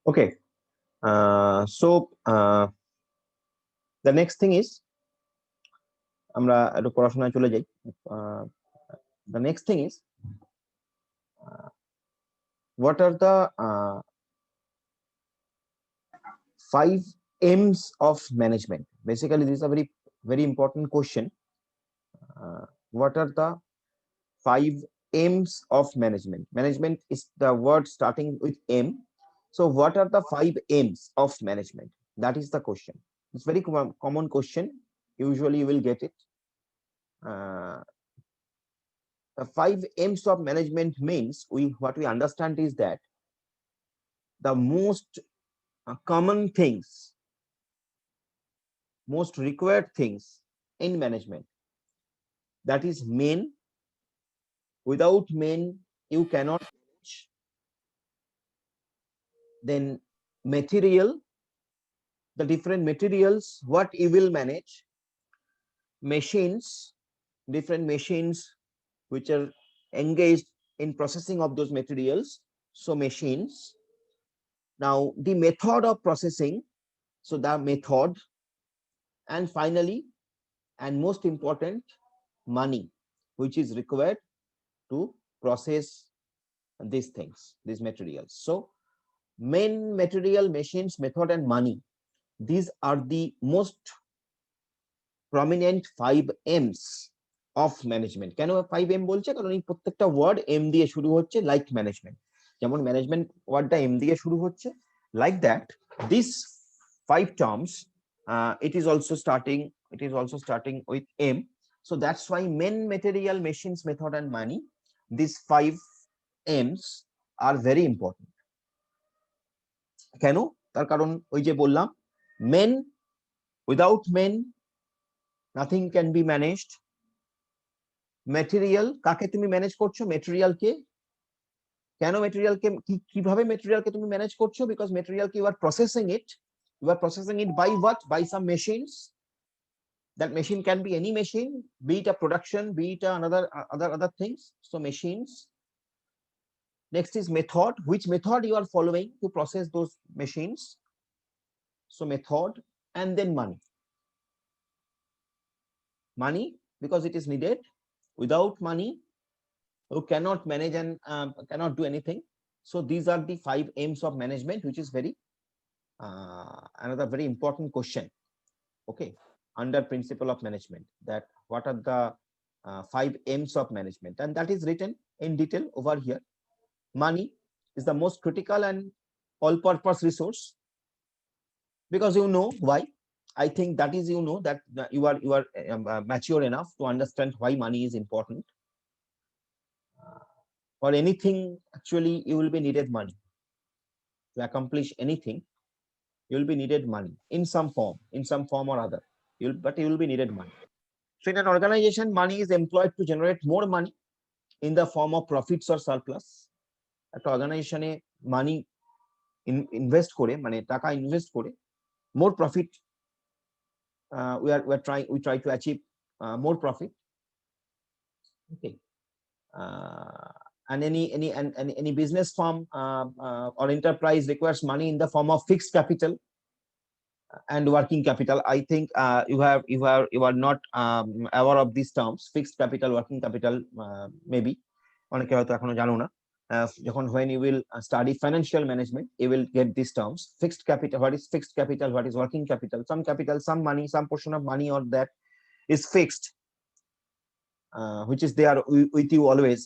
Okay. The next thing is আমরা একটু পড়াশোনায় চলে যাই। The next thing is what are the 5 M's of management? Basically, this is a very important question. What are the 5 M's of management? Management is the word starting with M. So what are the 5 M's of management? That is the question. It's very common question. Usually you will get it. The 5 M's of management means what we understand is that the most common things, most required things in management, that is main. Without main you cannot manage. Then material, the different materials what you will manage. Machines, different machines which are engaged in processing of those materials, so machines. Now the method of processing, so the method, and finally and most important, money which is required to process these things, these materials. So main, material, machines, method and money, these are the most prominent 5 M's of management. কেন 5 M বলছে? কারণ এই প্রত্যেকটা word M দিয়ে শুরু হচ্ছে, like management. যেমন management ওয়ার্ডটা M দিয়ে শুরু হচ্ছে, like that this 5 terms it is also starting with M. So that's why main, material, machines, method and money, these 5 M's are very important. কেন? তার কারণ ওই যে বললাম, men, without men nothing can be managed. Material, কাকে তুমি manage করছো? ম্যাটেরিয়ালকে। কেন ম্যাটেরিয়ালকে, কিভাবে ম্যাটেরিয়ালকে তুমি ম্যানেজ করছো? বিকজ ম্যাটেরিয়ালকে you are processing it, by what? By some machines. That machine can be any machine, be it a production, be it other things. So machines. Next is method, which method you are following to process those machines. So method, and then money because it is needed. Without money you cannot manage and cannot do anything. So these are the 5 M's of management, which is another very important question, okay, under principle of management, that what are the 5 M's of management, and that is written in detail over here. Money is the most critical and all-purpose resource, because you know why. I think that is, you know, that you are mature enough to understand why money is important. For anything, actually, you will be needed money. To accomplish anything, you will be needed money in some form or other. But you will be needed money. So in an organization, money is employed to generate more money in the form of profits or surplus. একটা অর্গানাইজেশনে মানি invest করে, মানে টাকা invest করে more profit, we try to achieve more profit, okay. And any business firm or enterprise requires money in the form of fixed capital and working capital. I think you are not aware of these terms, fixed capital, working capital, maybe অনেকে হয়তো এখনো জানো না। when you will study financial management, you will get these terms. Fixed capital, what is fixed capital, what is working capital? Some capital, some money, some portion of money or that is fixed, which is there with you always.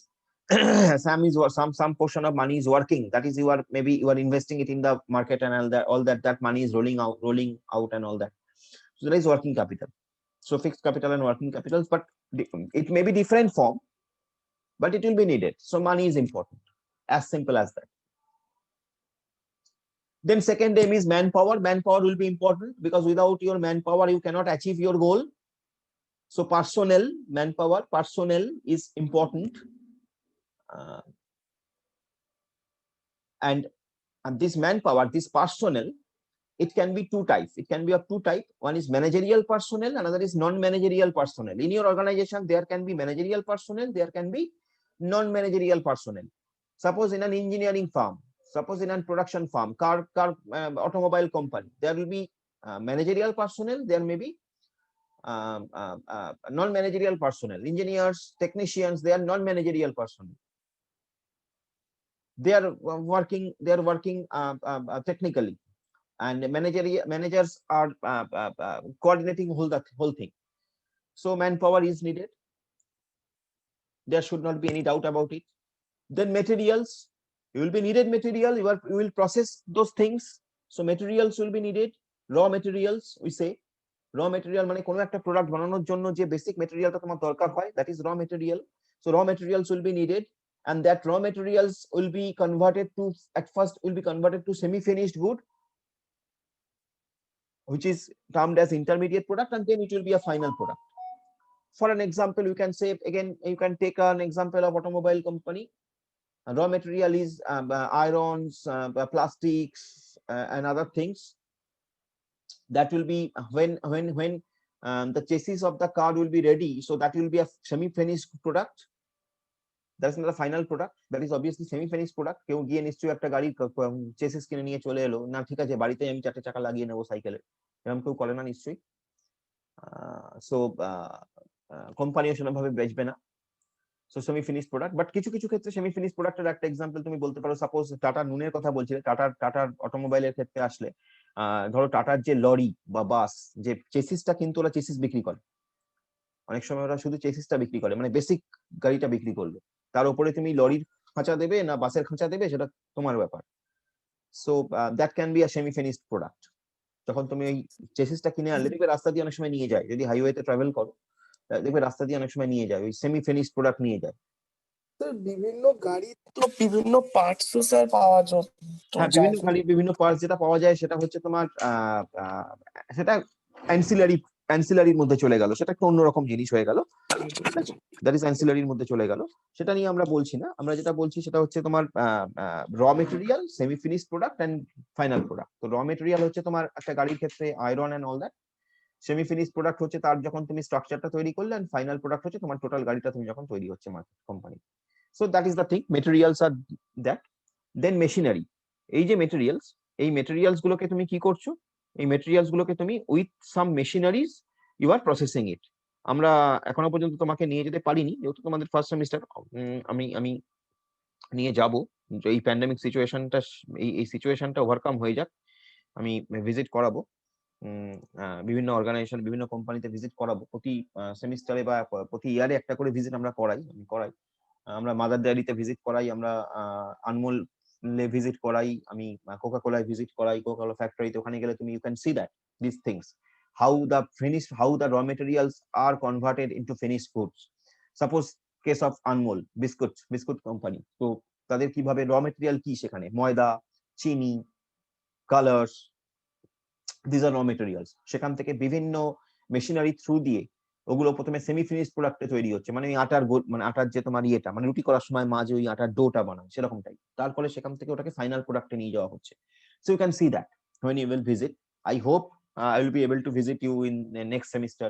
Some portion of money is working, that is, maybe you are investing it in the market, and all that money is rolling out and all that. So there is working capital. So fixed capital and working capitals, but it may be different form, but it will be needed. So money is important, as simple as that. Then second aim is manpower. Manpower will be important, because without your manpower you cannot achieve your goal. So personnel, manpower, personnel is important. And this manpower, this personnel, it can be two types. It can be of two types. One is managerial personnel, another is non-managerial personnel. In your organization, there can be managerial personnel, there can be non-managerial personnel. Suppose in an engineering firm, Suppose in a production farm, car automobile company, there will be managerial personnel, there may be non-managerial personnel, engineers, technicians, they are non-managerial personnel. They are working technically, and managers are coordinating the whole thing. So manpower is needed. There should not be any doubt about it. Then materials, you will be needed material, you will process those things, so materials will be needed. Raw materials, we say raw material মানে কোনো একটা product বানানোর জন্য যে basic ম্যাটেরিয়ালটা তোমার দরকার হয়, that is raw material. So raw materials will be needed, and that raw materials will be converted to, at first will be converted to semi finished good, which is termed as intermediate product, and then it will be a final product. For an example, you can say, again, you can take an example of automobile company. Raw material is irons, plastics, and other things. That will be when the chassis of the car will be ready, so that will be a semi-finished product. That's not a final product, that is obviously semi-finished product. কেউ গিয়ে নিশ্চয়ই একটা গাড়ির chassis কিনে নিয়ে চলে এলো, না ঠিক আছে বাড়িতে আমি 4টে চাকা লাগিয়ে নেবো সাইকেলে, এরকম কেউ করে না নিশ্চয়ই। সো কোম্পানিও সেরকম ভাবে বেচবে না। So semi finish product, but কিছু কিছু ক্ষেত্রে সেমি ফিনিশ প্রোডাক্টের একটা এক্সাম্পল তুমি বলতে পারো, সাপোজ টাটা নুনের কথা বলছিলে, টাটার অটোমোবাইলের ক্ষেত্রে আসলে ধরো টাটার যে লরি বা বাস, যে চেসিসটা কিন্তু ওরা চেসিস বিক্রি করে, অনেক সময় ওরা শুধু চেসিসটা বিক্রি করে, মানে বেসিক গাড়িটা বিক্রি করলো, তার উপরে তুমি লরির খাঁচা দেবে না বাসের খাঁচা দেবে সেটা তোমার ব্যাপার। So that can be a semi finished product. যখন তুমি ওই চেসিসটা কিনে আনলে, দেখবে রাস্তা দিয়ে অনেক সময় নিয়ে যায়, যদি হাইওয়েতে ট্রাভেল করো দেখবে রাস্তা দিয়ে অনেক সময় নিয়ে যায়, ওই সেমি ফিনিশড প্রোডাক্ট নিয়ে যায়। স্যার বিভিন্ন গাড়ির তো বিভিন্ন পার্টস স্যার পাওয়া যায়। হ্যাঁ, বিভিন্ন গাড়ির বিভিন্ন পার্টস যেটা পাওয়া যায় সেটা হচ্ছে তোমার সেটা অ্যান্সিলারির মধ্যে চলে গেল, সেটা একটা অন্যরকম জিনিস হয়ে গেল, দ্যাট ইজ অ্যান্সিলারির মধ্যে চলে গেল, সেটা নিয়ে আমরা বলছি না। আমরা যেটা বলছি সেটা হচ্ছে তোমার raw material, semi finished product and final product. তো র মেটেরিয়াল হচ্ছে তোমার একটা গাড়ির ক্ষেত্রে iron and all that, semi finished product হচ্ছে তার যখন তুমি স্ট্রাকচারটা তৈরি করলে, এন্ড ফাইনাল প্রোডাক্ট হচ্ছে তোমার টোটাল গাড়িটা তুমি যখন তৈরি হচ্ছে market company. So that is the thing, materials আর দ্যাট। দেন মেশিনারি, এই যে মেটেরিয়ালস, এই মেটেরিয়ালস গুলোকে তুমি কি করছো, এই মেটেরিয়ালস গুলোকে তুমি with some machineries you are processing it. আমরা এখনো পর্যন্ত তোমাকে নিয়ে যেতে পারিনি, যেহেতু তোমাদের ফার্স্ট সেমিস্টার। আমি নিয়ে যাব, এই প্যান্ডেমিক সিচুয়েশনটা, এই সিচুয়েশনটা ওভারকাম হয়ে যাক, আমি ভিজিট করাবো বিভিন্ন অর্গানাইজেশন, বিভিন্ন কোম্পানিতে ভিজিট করাবো। প্রতি সেমিস্টারে বা প্রতি ইয়ারে একটা করে ভিজিট আমরা করাই। আমরা মাদার ডেয়ারিতে ভিজিট করাই, আমরা আনমোল ভিজিট করাই, আমি কোকা কোলায় ভিজিট করাই, কোকা কোলা ফ্যাক্টরিতে। ওখানে গেলে তুমি you can see that this things, how the raw materials are converted into finished goods. Suppose case of Anmol biscuit company, তো তাদের কিভাবে র মেটেরিয়াল কি, সেখানে ময়দা, চিনি, colours, these are raw materials। সেখান থেকে বিভিন্ন মেশিনারি থ্রু দিয়ে ওগুলো প্রথমে সেমি ফিনিশড প্রোডাক্টে তৈরি হচ্ছে, মানে ওই আটার যে তোমার ইয়েটা, মানে রুটি করার সময় মা যে ওই আটার ডোটা বানায় সেরকমটাই, তারপরে সেখান থেকে ওটাকে ফাইনাল প্রোডাক্টে নিয়ে যাওয়া হচ্ছে। So you can see that when you will visit. I hope I will be able to visit you in the next semester,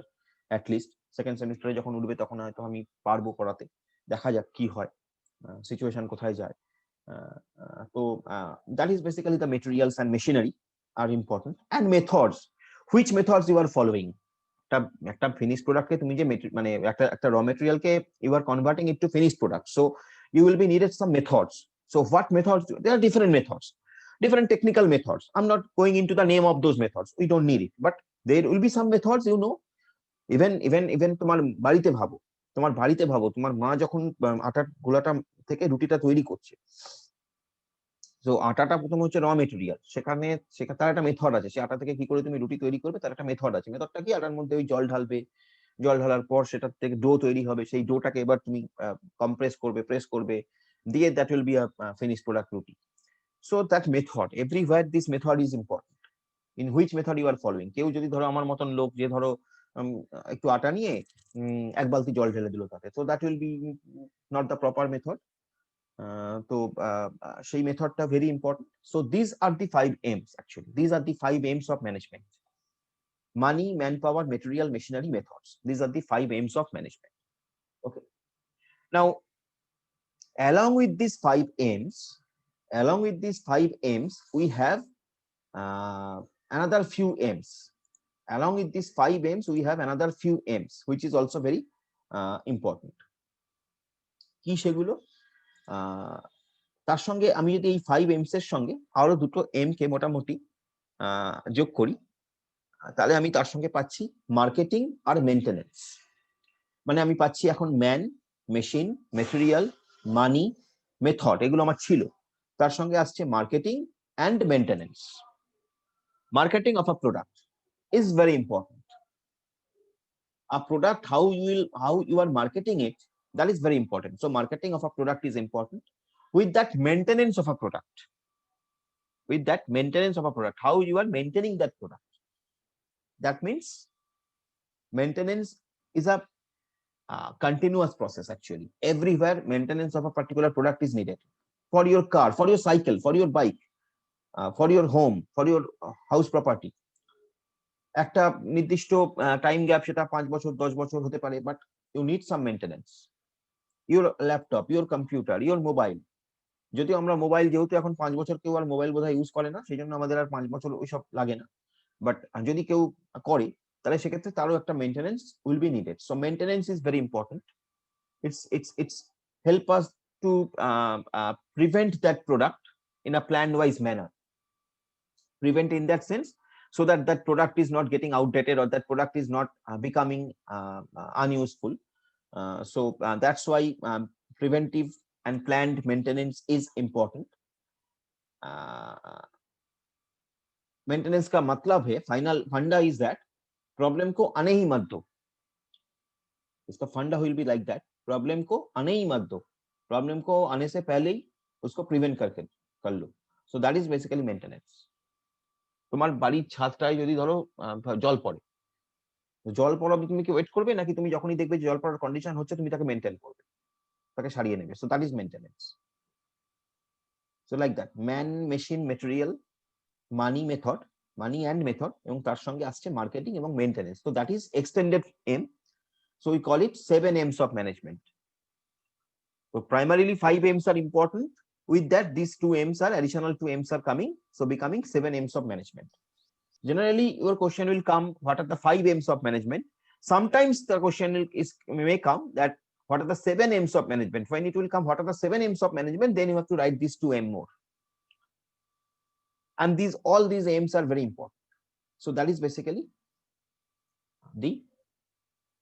at least second সেমিস্টারে যখন উঠবে তখন হয়তো আমি পারবো করাতে, দেখা যাক কি হয়, সিচুয়েশন কোথায় যায়। তো that is basically the materials and machinery are important, and methods, which methods you are following. একটা ফিনিশ প্রোডাক্টকে তুমি যে মানে একটা র মেটেরিয়ালকে you are converting it to finish product, so you will be needed some methods. So what methods? There are different methods, different technical methods. I'm not going into the name of those methods, we don't need it, but there will be some methods, you know. even তোমার বাড়িতে ভাবো, তোমার মা যখন আটার গোলাটা থেকে রুটিটা তৈরি করছে, তো আটাটা প্রথমে হচ্ছে র মেটেরিয়াল, সেখানে তার একটা মেথড আছে, সে আটা থেকে কি করে তুমি রুটি তৈরি করবে তার একটা মেথড আছে। মেথডটা কি? আটার মধ্যে ওই জল ঢালবে, জল ঢালার পর সেটা থেকে ডো তৈরি হবে, সেই ডোটাকে এবার তুমি কম্প্রেস করবে, প্রেস করবে, দিয়ে that will be a finish product রুটি। So that method, everywhere this method is important. In which method you are following? কেউ যদি ধরো আমার মতন লোক, যে ধরো একটু আটা নিয়ে এক বালতি জল ঢেলে দিল তাতে, so that will be not the proper method. তো সেই মেথডটা very important. So this are the 5 aims, actually these are the 5 aims of management: money, manpower, material, machinery, methods. These are the 5 aims of management. Okay, now along with these 5 aims, along with these 5 M's, we have another few M's. Along with these 5 M's, we have another few M's, which is also very important. কি সেগুলো? তার সঙ্গে আমি যদি এই 5 M's এর সঙ্গে আরো দুটো M কে মোটামুটি যোগ করি, তাহলে আমি তার সঙ্গে পাচ্ছি মার্কেটিং আর মেইনটেনেন্স। মানে আমি পাচ্ছি এখন ম্যান, মেশিন, মেটেরিয়াল, মানি, মেথড, এগুলো আমার ছিল। তার সঙ্গে আসছে marketing and maintenance. Marketing of a product is very important. A product, how you are marketing it, that is very important. So marketing of a product is important. With that, maintenance of a product. With that, maintenance of a product, how you are maintaining that product. That means maintenance is a continuous process. Actually, everywhere maintenance of a particular product is needed. For your car, for your cycle, for your bike, for your home, for your house property. একটা নির্দিষ্ট time gap, সেটা 5 বছর 10 বছর হতে পারে, but you need some maintenance. Your laptop, your computer, your mobile, যদিও আমরা mobile যেহেতু এখন 5 বছর কেউ আর মোবাইল বোধহয় ইউজ করে না, সেই জন্য আমাদের আর 5 বছর ওইসব লাগে না, বাট যদি কেউ করে তাহলে সেক্ষেত্রে তারও একটা maintenance will be needed. So maintenance is very important. It's help us to prevent that product in a planned wise manner. Prevent in that sense, so that that product is not getting outdated or that product is not becoming unuseful. So that's why preventive and planned maintenance is important. Maintenance का मतलब है, final funda is that problem को आने ही मत दो। इसका फंडा will be like that, problem को आने ही मत दो, problem को आने से पहले ही उसको prevent करके कर लो। So that is basically maintenance. তোমার বাড়ির ছাদটায় যদি ধরো জল পড়ে, জল পড়া তুমি কি ওয়েট করবে, নাকি তুমি যখনই দেখবে জল পড়ার কন্ডিশন হচ্ছে তুমি তাকে মেইনটেইন করবে, তাকে সারিয়ে নেবে? So that is maintenance. So like that, man, machine, material, money, method, money and method, এবং তার সঙ্গে আসছে মার্কেটিং এবং maintenance. So that is extended M. So we call it 7 M's of management. So primarily 5 M's are important. With that, these 2 M's are additional 2 M's are coming, so becoming 7 M's of management. Generally, your question will come, what are the 5 M's of management? Sometimes the question may come that what are the 7 M's of management? When it will come, what are the 7 M's of management? Then you have to write these 2 M more. And all these M's are very important. So that is basically the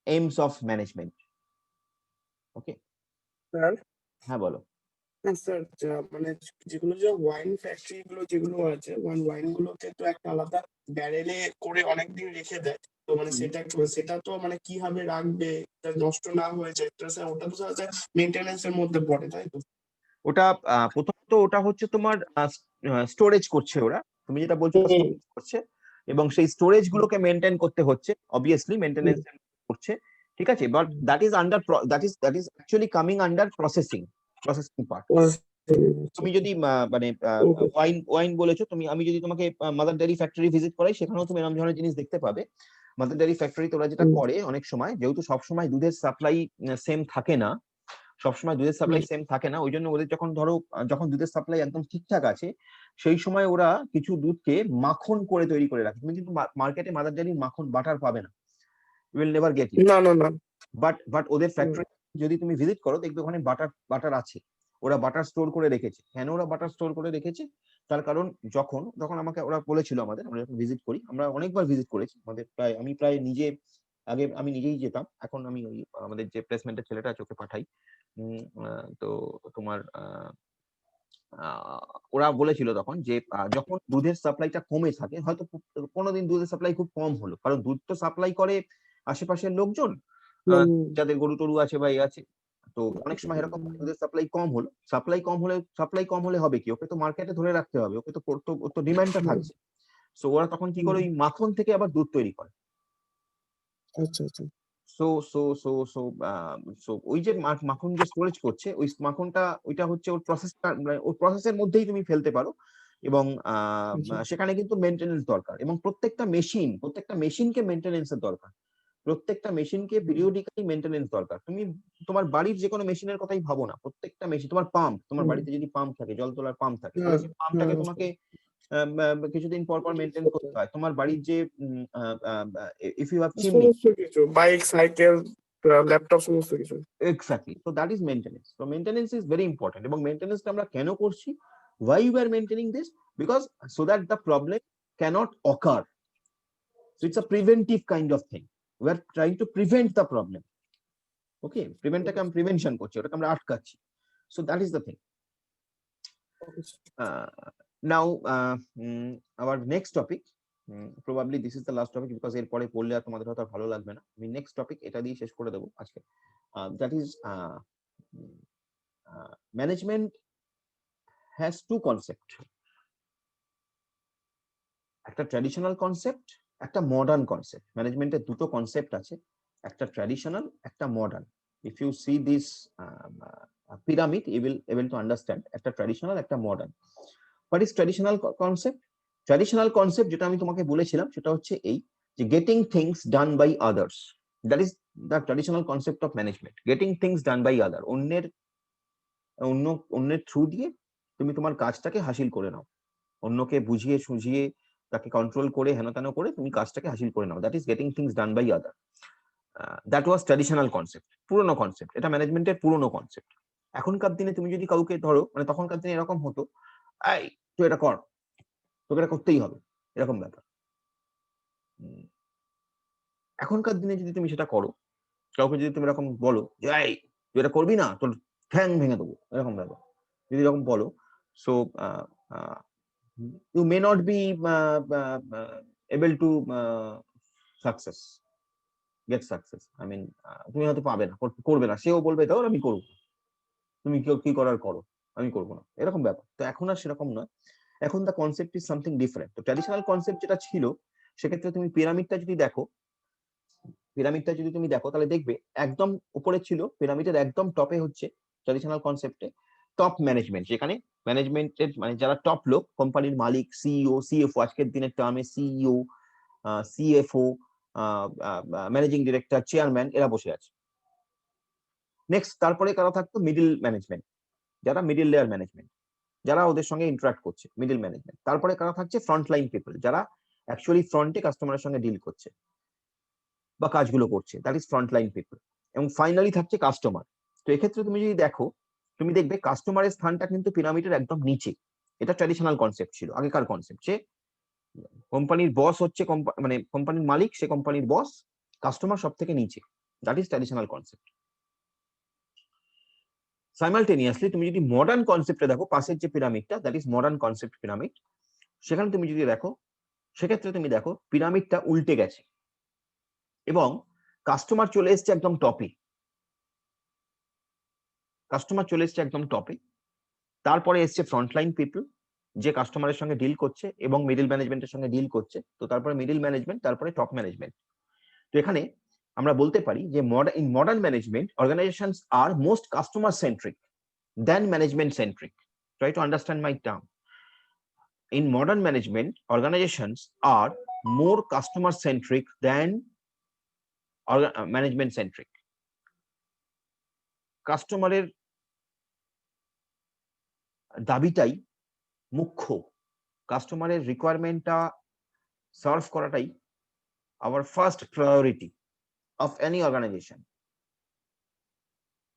M's of management. Okay. Sir, হ্যাঁ বলো। হ্যাঁ sir, মানে যেগুলো যে wine factory গুলো যেগুলো আছে, wine গুলোকে তো একটা আলাদা ব্যারেলে করে অনেকদিন রেখে দেয়, তো মানে সেটা তো মানে কিভাবে রাখবে নষ্ট না হয়ে যায়, স্যার ওটা তো স্যার মেইনটেনেন্স এর মধ্যে পড়ে, তাই তো? ওটা প্রথমত ওটা হচ্ছে তোমার স্টোরেজ করছে ওরা, তুমি যেটা বলছো স্টোরেজ করছে, এবং সেই স্টোরেজ গুলোকে মেইনটেইন করতে হচ্ছে, অবভিয়াসলি মেইনটেনেন্স করছে, ঠিক আছে। But that is actually coming under processing part. তুমি যদি মানে ওয়াইন বলেছো তুমি, আমি যদি তোমাকে মাদার ডেয়ারি ফ্যাক্টরি ভিজিট করাই, সেখানেও তুমি এরকম ধরনের জিনিস দেখতে পাবে। মাদার ডেয়ারি ফ্যাক্টরিতে ওরা যেটা করে অনেক সময়, যেহেতু সবসময় দুধের সাপ্লাই সেম থাকে না, সবসময় দুধের সাপ্লাই সেম থাকে না, ওই জন্য ওদের যখন দুধের সাপ্লাই একদম ঠিকঠাক আছে, সেই সময় ওরা কিছু দুধকে মাখন করে তৈরি করে রাখে। তুমি কিন্তু মার্কেটে মাদার ডেয়ারির মাখন বাটার পাবে না, you will never get it. না, বাট ওদের ফ্যাক্টরি যদি তুমি ভিজিট করো, দেখবে ওখানে বাটার আছে, ওরা বাটার স্টোর করে রেখেছে। কেন ওরা বাটার স্টোর করে রেখেছে? তার কারণ যখন আমাকে ওরা বলেছিল, আমরা যখন ভিজিট করি, আমরা অনেকবার ভিজিট করেছি, আমি প্রায় আগে আমি নিজেই যেতাম, এখন আমি ওই আমাদের যে প্লেসমেন্টের ছেলেটা আছে ওকে পাঠাই। তো তোমার ওরা বলেছিল তখন যে যখন দুধের সাপ্লাইটা কমে থাকে, হয়তো কোনোদিন দুধের সাপ্লাই খুব কম হলো, কারণ দুধ তো সাপ্লাই করে আশেপাশের লোকজন, যাদের গরু টরু আছে বা আছে, তো অনেক সময় এরকম দুধের সাপ্লাই কম হলে হবে কি, ওকে তো মার্কেটে ধরে রাখতে হবে, ওকে তো ডিমান্ডটা থাকছে। সো ওরা তখন কি করে, ওই মাখন থেকে আবার দুধ তৈরি করে। আচ্ছা আচ্ছা। সো ওই যে মাখন যে স্টোরেজ করছে, ওই মাখনটা ওইটা হচ্ছে ওর প্রসেসের মধ্যেই তুমি ফেলতে পারো, এবং সেখানে কিন্তু মেইনটেনেন্স দরকার, এবং প্রত্যেকটা মেশিনকে মেইনটেনেন্সের দরকার। প্রত্যেকটা মেশিনকে পিরিয়ডিক্যালি মেইনটেনেন্স দরকার। তুমি তোমার বাড়ির যে কোনো মেশিনের কথাই ভাবো না, প্রত্যেকটা মেশিন, তোমার পাম্প, তোমার হুম, বাড়িতে যদি পাম্প থাকে, জল তোলার পাম্প থাকে, হ্যাঁ, তাহলে সেই পাম্পটাকে হ্যাঁ, তোমাকে কিছুদিন পর পর মেইনটেইন করতে হয়। তোমার বাড়ির যে ইফ ইউ হ্যাভ চিমনি, সমস্ত কিছু বাইক, সাইকেল, ল্যাপটপ সমস্ত কিছু। Exactly, so that is maintenance. So maintenance is very important. এবং মেইনটেনেন্সটা আমরা কেন করছি? Why you are maintaining this? Because so that the problem cannot occur. So it's a preventive kind of thing. We are trying to prevent the problem. Okay, preventটাকে আমি prevention করছি, ওটাকে আমরা আটকাচ্ছি। So that is the thing. Now our next topic, probably this is the last topic because এরপরে পড়লে আর তোমাদের হয়তো ভালো লাগবে না। আমি নেক্সট টপিক এটা দিয়ে শেষ করে দেবো আজকে। That is management has two concepts. একটা ট্র্যাডিশনাল কনসেপ্ট, একটা মডার্ন কনসেপ্ট। ম্যানেজমেন্টের দুটো কনসেপ্ট আছে, একটা ট্র্যাডিশনাল, একটা modern. If you see this pyramid, you will able to understand একটা ট্র্যাডিশনাল, একটা modern. What is traditional concept? Traditional concept যেটা আমি তোমাকে বলেছিলাম সেটা হচ্ছে এই যে getting things done by others. That is the traditional concept of management, getting things done by other. অন্যের থ্রু দিয়ে তুমি তোমার কাজটাকে হাসিল করে নাও, অন্যকে বুঝিয়ে সুঝিয়ে তাকে কন্ট্রোল করে হেন তেন করে তুমি কাজটাকে হাসিল করে নাও। That is getting things done by other. That was traditional concept, পুরোনো কনসেপ্ট। এটা ম্যানেজমেন্টের পুরোনো কনসেপ্ট। এখনকার দিনে তুমি যদি কাউকে ধরো, মানে তখনকার দিনে এরকম হতো, এই তুই এটা কর, তোকে এটা করতেই হবে, এরকম ব্যাপার। এখনকার দিনে যদি তুমি সেটা করো, কাউকে যদি তুমি এরকম বলো যে এই তুই এটা করবি না, তোর ঠ্যাং ভেঙে দেবো, এরকম ব্যাপার যদি এরকম বলো, so you may not be able to success get success. I mean, তুমি হয়তো পাবে না, করবে না, সেও বলবে তাও আমি করবো, তুমি কি করার করো, আমি করবো না, এরকম ব্যাপার। তো এখন আর সেরকম নয়, এখন দা কনসেপ্ট ইজ সামথিং ডিফারেন্ট। তো ট্র্যাডিশনাল কনসেপ্ট যেটা ছিল, সেক্ষেত্রে তুমি পিরামিডটা যদি দেখো, তাহলে দেখবে একদম উপরে ছিল, পিরামিডের একদম টপে হচ্ছে ট্র্যাডিশনাল কনসেপ্টে টপ ম্যানেজমেন্ট, যেখানে ম্যানেজমেন্টের মানে যারা টপ লোক, কোম্পানির মালিক, সিইও, সিএফও, আজকের দিনের টার্মে CEO, CFO, managing director, chairman, এরা বসে আছে। নেক্সট তারপরে কারা থাকতো? মিডল ম্যানেজমেন্ট, যারা মিডল লেয়ার ম্যানেজমেন্ট, যারা ওদের সঙ্গে ইন্টারাক্ট করছে, মিডল ম্যানেজমেন্ট। তারপরে কারা থাকছে? ফ্রন্ট লাইন পিপল, যারা অ্যাকচুয়ালি ফ্রন্টে কাস্টমারের সঙ্গে ডিল করছে বা কাজগুলো করছে, that is front line people. এবং ফাইনালি থাকছে কাস্টমার। তো এক্ষেত্রে তুমি যদি দেখো, তুমি দেখবে কাস্টমারের স্থানটা কিন্তু পিরামিডের একদম নিচে। এটা ট্র্যাডিশনাল কনসেপ্ট ছিল, আগেকার কনসেপ্ট, যে কোম্পানির বস হচ্ছে মানে কোম্পানির মালিক, সে কোম্পানির বস, কাস্টমার সব থেকে নিচে। That is traditional concept. Simultaneously তুমি যদি মডার্ন কনসেপ্টে দেখো, পাশের যে পিরামিডটা, that is modern concept pyramid, সেখানে তুমি যদি দেখো, সেক্ষেত্রে তুমি দেখো পিরামিডটা উল্টে গেছে এবং কাস্টমার চলে এসছে একদম টপে। কাস্টমার চলে এসছে একদম টপে, তারপরে এসছে ফ্রন্টলাইন পিপল, যে কাস্টমারের সঙ্গে ডিল করছে এবং মিডল ম্যানেজমেন্টের সঙ্গে ডিল করছে। তো তারপরে মিডল ম্যানেজমেন্ট, তারপরে টপ ম্যানেজমেন্ট। তো এখানে আমরা বলতে পারি যে in modern management organisations are most customer centric then management centric. Try to understand my term. In modern management, organizations are more customer centric than management centric. কাস্টমারের দাবিটাই মুখ্য, কাস্টমারের রিকোয়ারমেন্টটা সার্ভ করাটাই our first priority of any organization.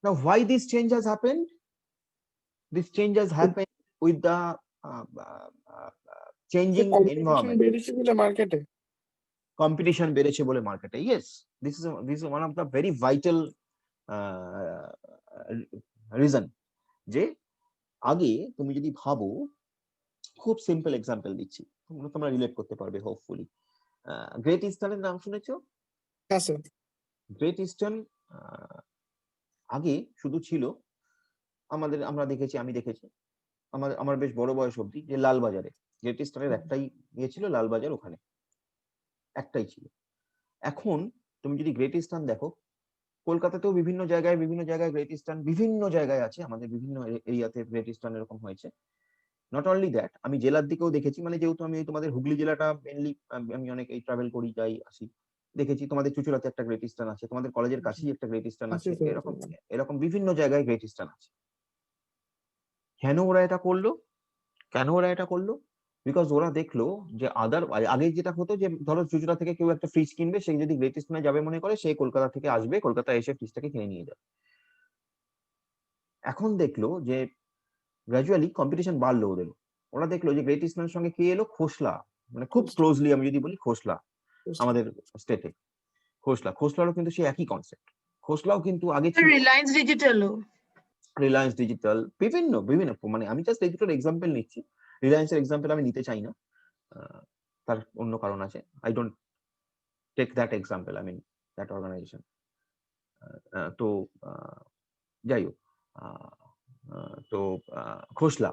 Now, why this change has happened? This change has happened with the changing environment. বেড়েছে বলে মার্কেটে। Competition বেড়েছে বলে মার্কেটে। Yes, this is one of the very vital reason. যে আগে তুমি যদি ভাবো, খুব সিম্পল এক্সাম্পল দিচ্ছি, তোমরা রিলেট করতে পারবে হোপফুলি। গ্রেট ইস্টার্নের নাম শুনেছো? হ্যাঁ স্যার। গ্রেট ইস্টার্ন আগে শুধু ছিল আমরা দেখেছি, আমি দেখেছি আমার বেশ বড় বয়স অব্দি, যে লালবাজারে গ্রেট ইস্টার্নের একটাই ইয়ে ছিল, লালবাজার, ওখানে একটাই ছিল। এখন তুমি যদি গ্রেট ইস্টার্ন দেখো, কলকাতাতেও বিভিন্ন জায়গায় গ্রেট ইস্টার্ন বিভিন্ন জায়গায় আছে, আমাদের বিভিন্ন এরিয়াতে গ্রেট ইস্টার্ন এরকম হয়েছে। নট অনলি দ্যাট, আমি জেলার দিকেও দেখেছি, মানে যেহেতু আমি তোমাদের হুগলি জেলাটা মেনলি, আমি অনেক এই ট্রাভেল করি, যাই আসি, দেখেছি তোমাদের চুচুড়াতে একটা গ্রেট ইস্টার্ন আছে, তোমাদের কলেজের কাছেই একটা গ্রেট ইস্টার্ন আছে, আছে তো, এরকম এরকম বিভিন্ন জায়গায় গ্রেট ইস্টার্ন আছে। কেন ওরা এটা করলো? কেন ওরা এটা করলো? বিকজ ওরা দেখলো যে আগে যেটা হতো যে ধরো চুচুড়া থেকে কেউ একটা ফ্রিজ কিনবে, সে যদি গ্রেট ইস্টার্নে যাবে মনে করে, সে কলকাতা থেকে আসবে, কলকাতা এসে ফ্রিজটাকে কিনে নিয়ে যাবে। এখন দেখলো যে গ্র্যাজুয়ালি কম্পিটিশন বাড়লো ওদের, ওরা দেখলো যে গ্রেট ইস্টার্নের সঙ্গে কে এলো, খোসলা, মানে খুব ক্লোজলি আমি যদি বলি খোসলা, আমাদের স্টেটে খোসলারও কিন্তু সেই একই কনসেপ্ট। খোসলাও কিন্তু আগে ছিল রিলায়েন্স ডিজিটালও, রিলায়েন্স ডিজিটাল, বিভিন্ন বিভিন্ন মানে আমি জাস্ট এই দুটোর এক্সাম্পল নিচ্ছি, রিলায়েন্সের এক্সাম্পল আমি নিতে চাই না, তার অন্য কারণ আছে, I don't take that example, I mean that organisation. তো যাই হোক, তো খোসলা,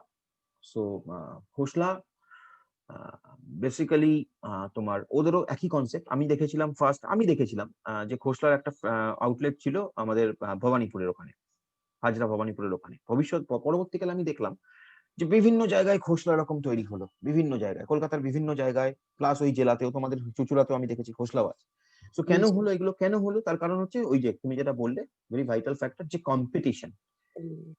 সো খোসলা বেসিক্যালি তোমার ওদেরও একই কনসেপ্ট। আমি দেখেছিলাম যে খোসলার একটা আউটলেট ছিল আমাদের ভবানীপুরের ওখানে, হাজরা ভবানীপুরের ওখানে। পরবর্তীকালে আমি দেখলাম যে বিভিন্ন জায়গায় খোসলা এরকম তৈরি হলো, বিভিন্ন জায়গায়, কলকাতার বিভিন্ন জায়গায়, প্লাস ওই জেলাতেও, তোমাদের চুচুড়াতেও আমি দেখেছি খোসলাও আছে। তো কেন হলো এগুলো, কেন হলো? তার কারণ হচ্ছে ওই যে তুমি যেটা বললে, ভেরি ভাইটাল ফ্যাক্টর, যে কম্পিটিশন।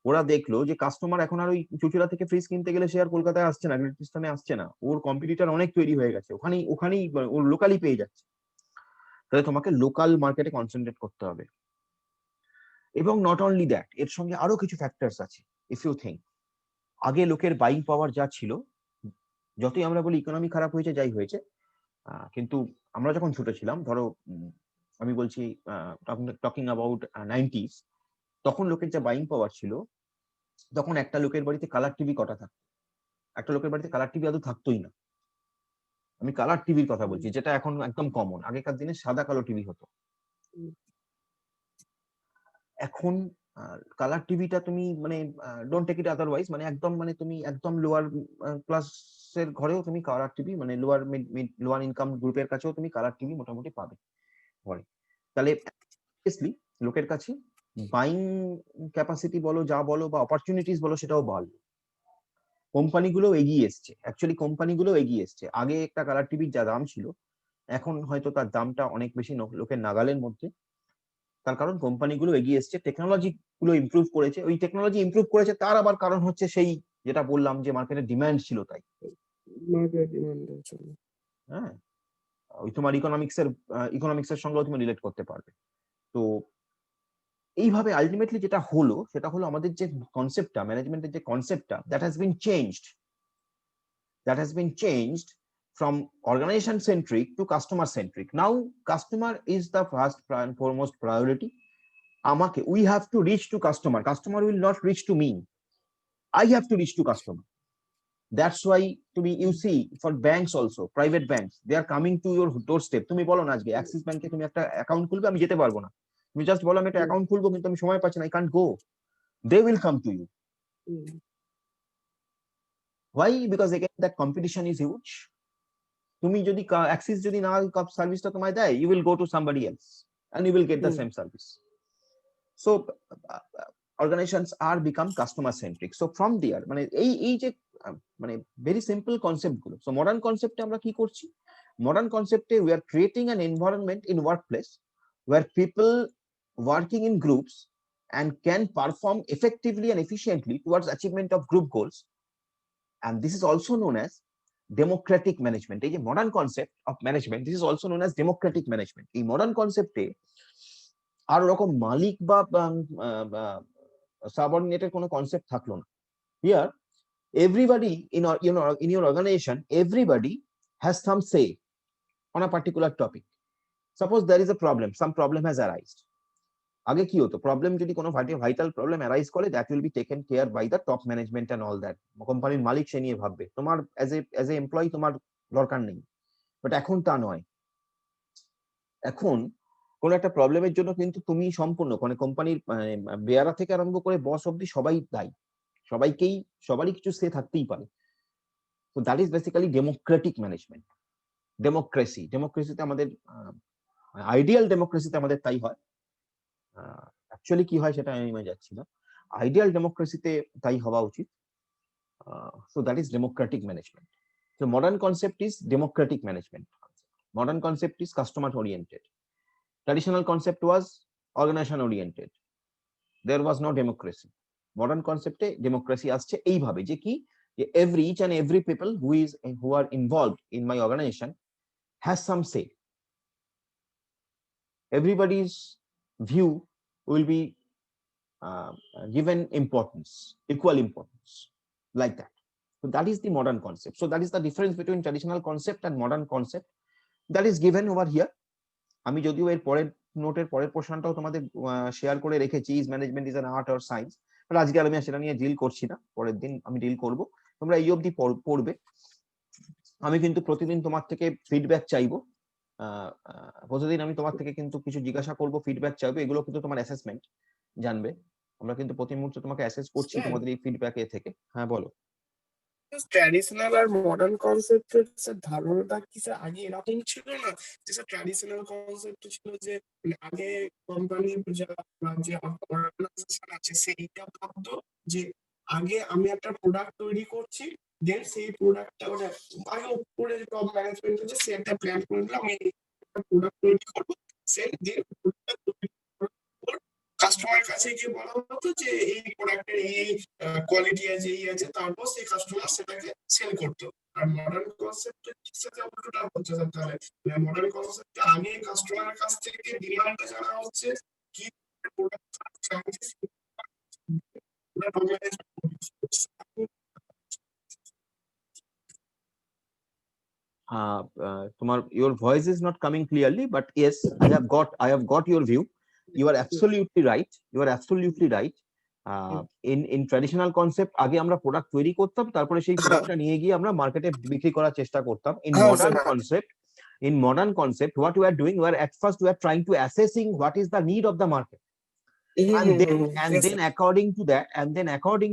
ওরা দেখলো যে কাস্টমার এখন আর ওই চুচুড়া থেকে ফ্রিজ কিনতে গেলে সে আর কলকাতায় আসছে না, গ্রেট ইস্টার্নে আসছে না, ওর কম্পিটিটর অনেক তৈরি হয়ে গেছে, ওখানেই ওর লোকালি পেয়ে যাচ্ছে। তাহলে তোমাকে লোকাল মার্কেটে কনসেন্ট্রেট করতে হবে। এবং নট অনলি দ্যাট, এর সঙ্গে আরো কিছু ফ্যাক্টরস আছে। ইফ ইউ থিঙ্ক, আগে লোকের বাইং পাওয়ার যা ছিল, যতই আমরা বলি ইকোনমি খারাপ হয়েছে, যাই হয়েছে, কিন্তু আমরা যখন ছোট ছিলাম, ধরো আমি বলছি টকিং অ্যাবাউট 90s, তখন লোকের যা বাইং পাওয়ার ছিল, তখন একটা লোকের বাড়িতে কালার টিভি কটা থাকতো? একটা লোকের বাড়িতে কালার টিভি আদৌ থাকতোই না। আমি কালার টিভির কথা বলছি, যেটা এখন একদম কমন। আগেকার দিনে সাদা কালো টিভি হতো। এখন কালার টিভিটা তুমি মানে ডোন্ট টেক ইট আদারওয়াইজ, মানে একদম, মানে তুমি একদম লোয়ার ক্লাসের ঘরেও তুমি কালার টিভি, মানে লোয়ার ইনকাম গ্রুপের কাছেও তুমি কালার টিভি মোটামুটি পাবে ঘরে। তাহলে লোকের কাছে বাইং ক্যাপাসিটি বলো, যা বলো, বা অপরচুনিটিস বলো, সেটাও বাড়লো। কোম্পানিগুলো এগিয়ে এসছে, অ্যাকচুয়ালি কোম্পানিগুলো এগিয়ে এসছে। আগে একটা কালার টিভির যা দাম ছিল, এখন হয়তো তার দামটা অনেক বেশি লোকের নাগালের মধ্যে। তার কারণ কোম্পানিগুলো এগিয়ে এসছে, টেকনোলজি গুলো ইমপ্রুভ করেছে। ওই টেকনোলজি ইমপ্রুভ করেছে, তার আবার কারণ হচ্ছে সেই যেটা বললাম, যে মার্কেটের ডিমান্ড ছিল তাই। হ্যাঁ, ওই তোমার ইকোনমিক্সের সঙ্গেও তুমি রিলেট করতে পারবে। তো এইভাবে আলটিমেটলি যেটা হলো, সেটা হলো আমাদের যে কনসেপ্টটা, ম্যানেজমেন্টের যে কনসেপ্টটা, that has been changed from organization centric to customer centric. Now customer is the first and foremost priority. We have to reach to customer will not reach to me, I have to reach to customer. That's why you see, for banks also, private banks, they are coming to your doorstep. তুমি বলো না, আজকে Axis ব্যাংকে তুমি একটা account খুলবে, আমি যেতে পারবো না, তুমি জাস্ট বলো আমি একটা অ্যাকাউন্ট খুলবো, কিন্তু আমি সময় পাচ্ছি না, I can't go, they will come to you. Why? Because again that competition is huge. তুমি যদি অ্যাক্সিস যদি না সার্ভিসটা তোমায় দেয়, you will go to somebody else and you will get the same service. So organizations are become customer centric. So from there, মানে এই যে মানে very simple concept গুলো, so modern concept আমরা কি করছি? Modern concept we are creating an environment in workplace where people working in groups and can perform effectively and efficiently towards achievement of group goals, and this is also known as democratic management. এই যে modern concept of management, this is also known as Democratic management. এই modern কনসেপ্টে আর ওরকম মালিক বা সাবঅর্ডিনেটের কোনো concept থাকলো না। Here everybody in your organization, everybody has some say on a particular topic. Suppose there is a problem, some problem has arisen. আগে কি হতো, problem যদি কোনো ভাইটাল প্রবলেম অ্যারাইজ করে, that will be taken care by the top management and all that. কোম্পানির মালিক সে নিয়ে ভাববে, তোমার অ্যাজ এ এমপ্লয়ি তোমার দরকার নেই। বাট এখন তা নয়। এখন কোনো একটা প্রবলেমের জন্য কিন্তু তুমি সম্পূর্ণ, মানে কোম্পানির বেয়ারা থেকে আরম্ভ করে বস অব্দি সবাই দায়ী, সবারই কিছু সে থাকতেই পারে। তো that is basically democratic management. ডেমোক্রেসিতে আমাদের আইডিয়াল ডেমোক্রেসিতে আমাদের তাই হয়। অ্যাকচুয়ালি কি হয় সেটা আমি যাচ্ছি না, আইডিয়াল ডেমোক্রেসিতে তাই হওয়া উচিত। So that is Democratic management. So modern concept is Democratic management. Modern concept is customer oriented. Traditional concept was organization oriented. There was no democracy. Modern concept e democracy আসছে এইভাবে যে কি each and every people who are involved in my organization has some say. Everybody's view will be given importance, equal importance, like that. So that is the modern concept. So that is the difference between traditional concept and modern concept that is given over here. আমি যদিও এর পরের নোটের পরের পোর্শনটাও তোমাদের share করে রেখেছি, is management is an art or science, but আজকে আমি সেটা নিয়ে ডিল করছি না, পরের দিন আমি ডিল করব। তোমরা এই অবধি পড়বে। আমি কিন্তু প্রতিদিন তোমার থেকে ফিডব্যাক চাইবো, প্রতিদিন আমি তোমার থেকে কিন্তু কিছু জিজ্ঞাসা করব, ফিডব্যাক চাইবো, এগুলো কিন্তু তোমার অ্যাসেসমেন্ট জানবে। আমরা কিন্তু প্রতি মুহূর্তে তোমাকে অ্যাসেস করছি তোমাদের এই ফিডব্যাক থেকে। হ্যাঁ বলো। ট্র্যাডিশনাল আর মডার্ন কনসেপ্টের ধারণাটা কি স্যার আগে এরকম ছিল না, যে স্যার ট্র্যাডিশনাল কনসেপ্ট ছিল যে আগে কোম্পানির যে অর্গানাইজেশন আছে সেইটা ভাবতো যে আগে আমি একটা প্রোডাক্ট তৈরি করছি, দেন সেই প্রোডাক্টটা মানে আগে উপরে যে টপ ম্যানেজমেন্ট আছে সে একটা প্ল্যান করে দিল আমি একটা প্রোডাক্ট তৈরি করবো, সে যে প্রোডাক্টটা তৈরি কাস্টমার কাছে গিয়ে বলা হতো যে এই প্রোডাক্টের এই কোয়ালিটি আছে, এই আছে, তারপর সেই কাস্টমার সেটাকে সেল করতো। আর মডার্ন কনসেপ্টের সাথে উল্টোটা হচ্ছে স্যার, তাহলে মডার্ন কনসেপ্টে আগে কাস্টমারের কাছ থেকে ডিমান্ডটা জানা হচ্ছে কি প্রোডাক্ট চাইছে, তোমার your voice is not coming clearly, but yes, I have got your view. You are absolutely right. You are absolutely right. In traditional concept আগে আমরা প্রোডাক্ট তৈরি করতাম, তারপরে সেই প্রোডাক্টটা নিয়ে গিয়ে আমরা মার্কেটে বিক্রি করার চেষ্টা করতাম। In modern concept what we are doing, we are at first we are trying to assessing what is the need of the market, and then according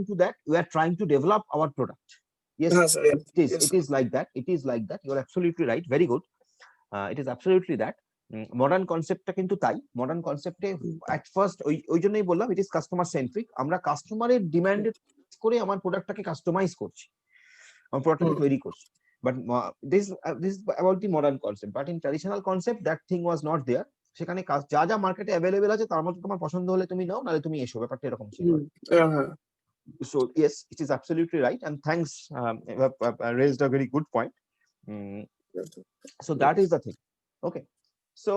to that we are trying to develop our product. Yes, it is like that. You are absolutely right. Very good. It is absolutely that. Modern কনসেপ্টটা কিন্তু তাই। Modern কনসেপ্টে at first ওই জন্যই বললাম it is customer centric. আমরা কাস্টমারের demanded করে আমার প্রোডাক্টটাকে কাস্টমাইজ করছি, আমার প্রোডাক্টটাকে তৈরি করছি। But this is about the modern concept. But in traditional concept that thing was not there. সেখানে যা যা মার্কেটে অ্যাভেলেবেল আছে তার মধ্যে তোমার পছন্দ হলে তুমি নাও, নাহলে তুমি এসো, ব্যাপারটা এরকম ছিল। So yes, it is absolutely right, and thanks, you have raised a very good point. So that is the thing. Okay, so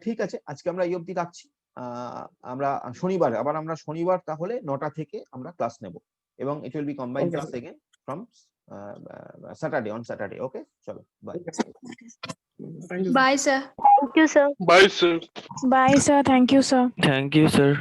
ঠিক আছে, আজকে আমরা এই অবধি রাখছি। আমরা শনিবার তাহলে 9টা থেকে আমরা ক্লাস নেব, এবং it will be combined class again from Saturday, on Saturday. Okay, চলো, bye. Bye sir. Thank you, sir. Bye, sir. Bye sir. Thank you sir. Thank you, sir.